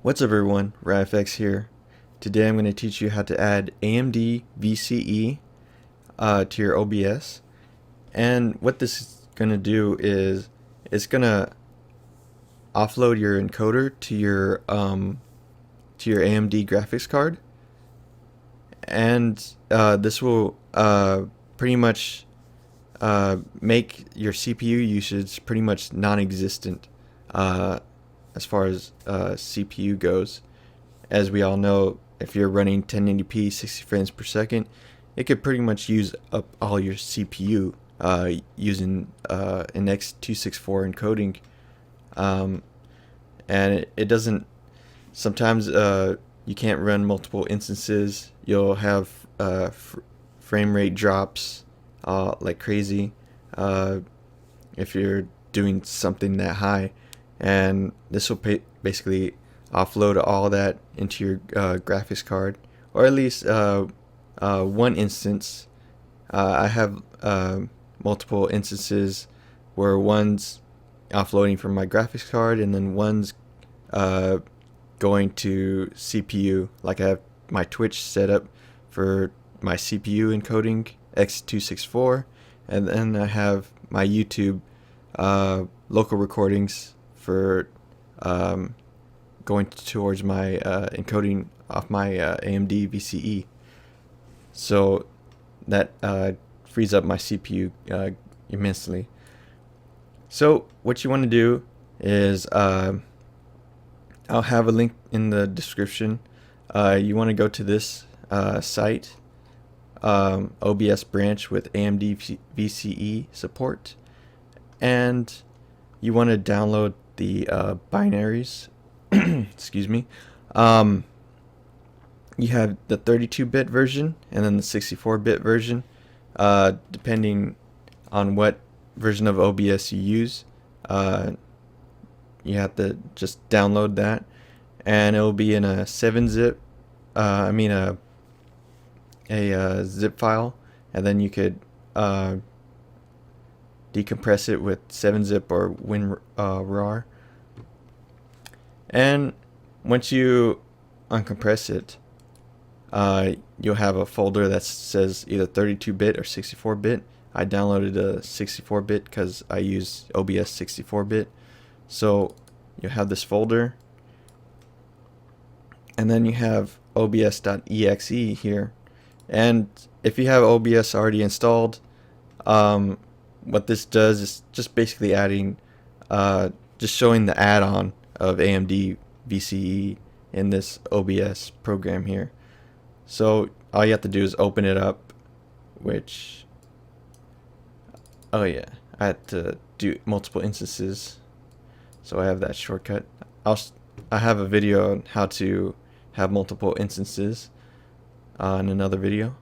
What's up everyone, RyFX here. Today I'm going to teach you how to add AMD VCE to your OBS. And what this is going to do is it's going to offload your encoder to your AMD graphics card. And this will pretty much make your CPU usage pretty much non-existent as far as CPU goes. As we all know, if you're running 1080p 60 frames per second, it could pretty much use up all your CPU using an X264 encoding. And it doesn't, sometimes you can't run multiple instances. You'll have frame rate drops like crazy if you're doing something that high. And this will basically offload all that into your graphics card, or at least one instance. I have multiple instances where one's offloading from my graphics card and then one's going to CPU. Like I have my Twitch set up for my CPU encoding X264, and then I have my YouTube local recordings for going towards my encoding off my AMD VCE. So that frees up my CPU immensely. So what you want to do is I'll have a link in the description. You want to go to this site, OBS branch with AMD VCE support, and you want to download the binaries. Excuse me. You have the 32-bit version and then the 64-bit version, depending on what version of OBS you use. You have to just download that, and it will be in a 7-zip. A zip file, and then you could decompress it with 7-zip or WinRAR. And once you uncompress it, you'll have a folder that says either 32-bit or 64-bit. I downloaded a 64-bit because I use OBS 64-bit. So you have this folder, and then you have obs.exe here. And if you have OBS already installed, what this does is just basically adding, just showing the add-on of AMD VCE in this OBS program here. So all you have to do is open it up, which, oh yeah, I had to do multiple instances, so I have that shortcut. I have a video on how to have multiple instances in another video.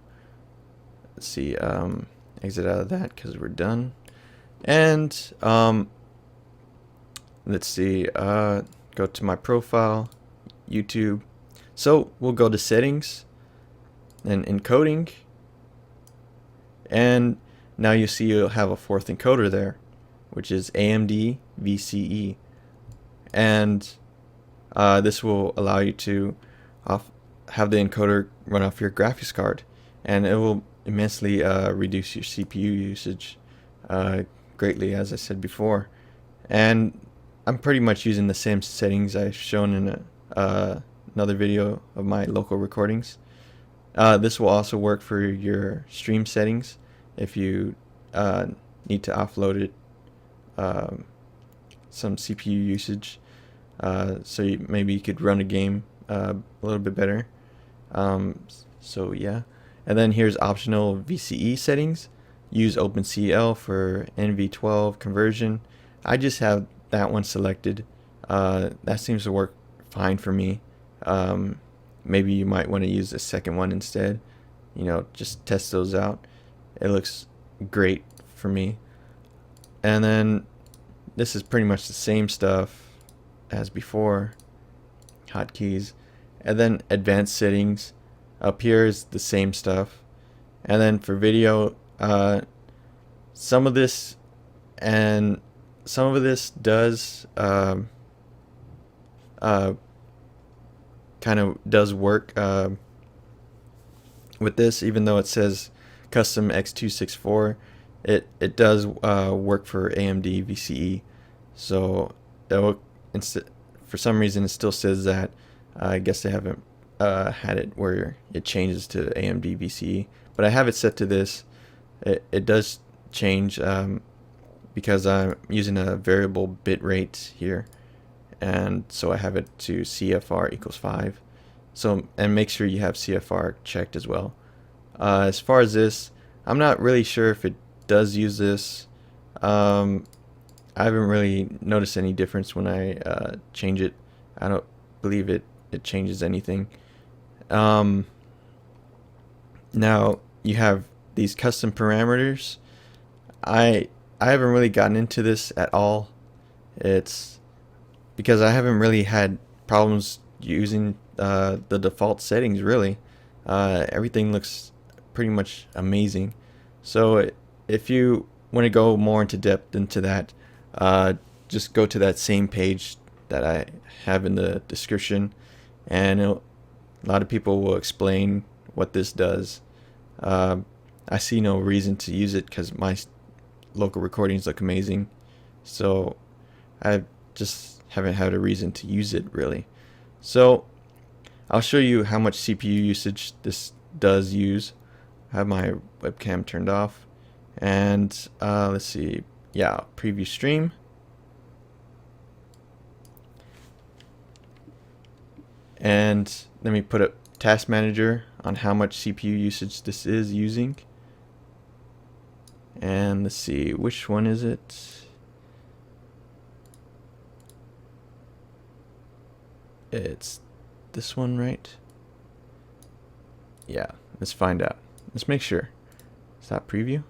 Let's see, exit out of that because we're done. And let's see, go to my profile, YouTube. So we'll go to settings and encoding, and now you see you'll have a fourth encoder there, which is AMD VCE. And this will allow you to have the encoder run off your graphics card, and it will immensely reduce your CPU usage greatly, as I said before. And I'm pretty much using the same settings I've shown in another video of my local recordings. This will also work for your stream settings if you need to offload it some CPU usage, so maybe you could run a game a little bit better. So yeah, and then here's optional VCE settings. Use OpenCL for NV12 conversion. I just have that one selected. That seems to work fine for me. Maybe you might want to use the second one instead. Just test those out. It looks great for me. And then this is pretty much the same stuff as before. Hotkeys. And then advanced settings. Up here is the same stuff. And then for video, some of this does kind of does work with this, even though it says custom X264. It does work for AMD VCE. So for some reason it still says that. I guess they haven't had it where it changes to AMD VCE, but I have it set to this. It does change because I'm using a variable bit rate here, and so I have it to CFR equals 5. So, and make sure you have CFR checked as well. As far as this, I'm not really sure if it does use this. I haven't really noticed any difference when I change it. I don't believe it changes anything. Now you have these custom parameters. I haven't really gotten into this at all. It's because I haven't really had problems using the default settings really. Everything looks pretty much amazing. So if you want to go more into depth into that, just go to that same page that I have in the description, and a lot of people will explain what this does. I see no reason to use it because my local recordings look amazing, so I just haven't had a reason to use it really. So I'll show you how much CPU usage this does use. I have my webcam turned off, and let's see, yeah, preview stream. And let me put a task manager on how much CPU usage this is using. And let's see, which one is it? It's this one, right? Yeah, let's find out. Let's make sure. Stop preview.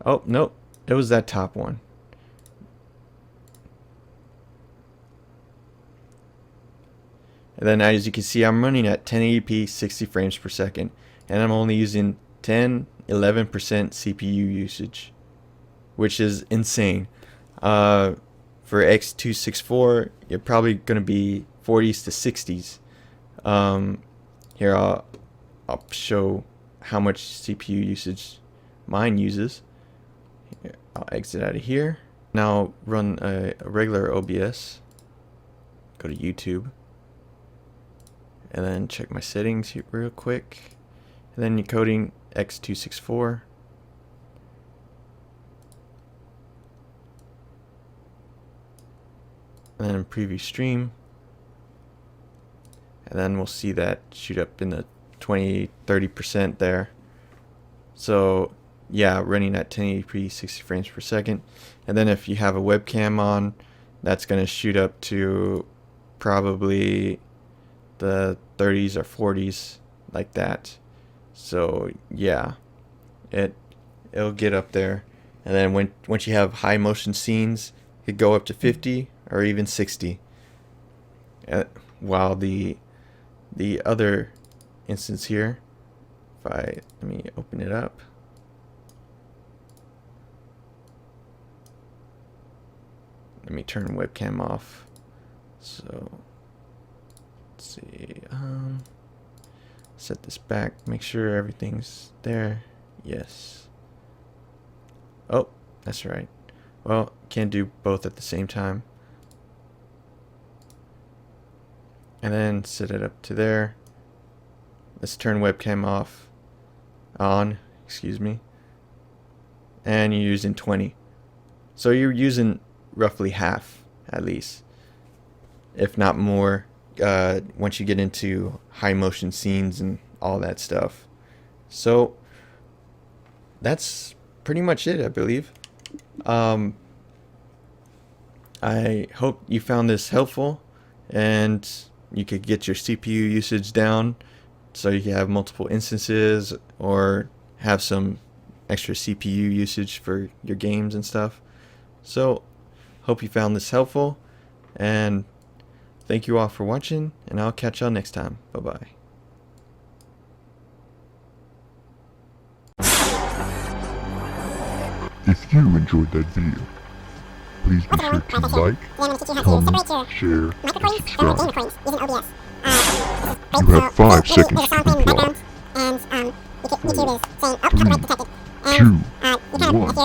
Oh, nope. It was that top one. And then as you can see, I'm running at 1080p 60 frames per second, and I'm only using 11% CPU usage, which is insane. For X264, you're probably going to be 40s to 60s. Here I'll show how much CPU usage mine uses. Here, I'll exit out of here. Now run a regular OBS. Go to YouTube. And then check my settings here real quick. And then you're coding X264. And then preview stream. And then we'll see that shoot up in the 20-30% there. So yeah, running at 1080p 60 frames per second. And then if you have a webcam on, that's going to shoot up to probably the 30s or 40s, like that. So yeah, it'll get up there. And then once you have high motion scenes, it could go up to 50 or even 60. While the other instance here, let me open it up. Let me turn webcam off. So let's see, set this back, make sure everything's there. Yes. Oh, that's right. Well, can't do both at the same time. And then set it up to there. Let's turn webcam on, excuse me. And you're using 20. So you're using roughly half, at least, if not more, once you get into high motion scenes and all that stuff. So that's pretty much it, I believe. I hope you found this helpful and you could get your CPU usage down so you can have multiple instances or have some extra CPU usage for your games and stuff. So hope you found this helpful, and thank you all for watching, and I'll catch y'all next time. Bye bye. If you enjoyed that video, Please be sure to like, comment, share, and subscribe. You have 5 seconds to comply. 3, 2, 1.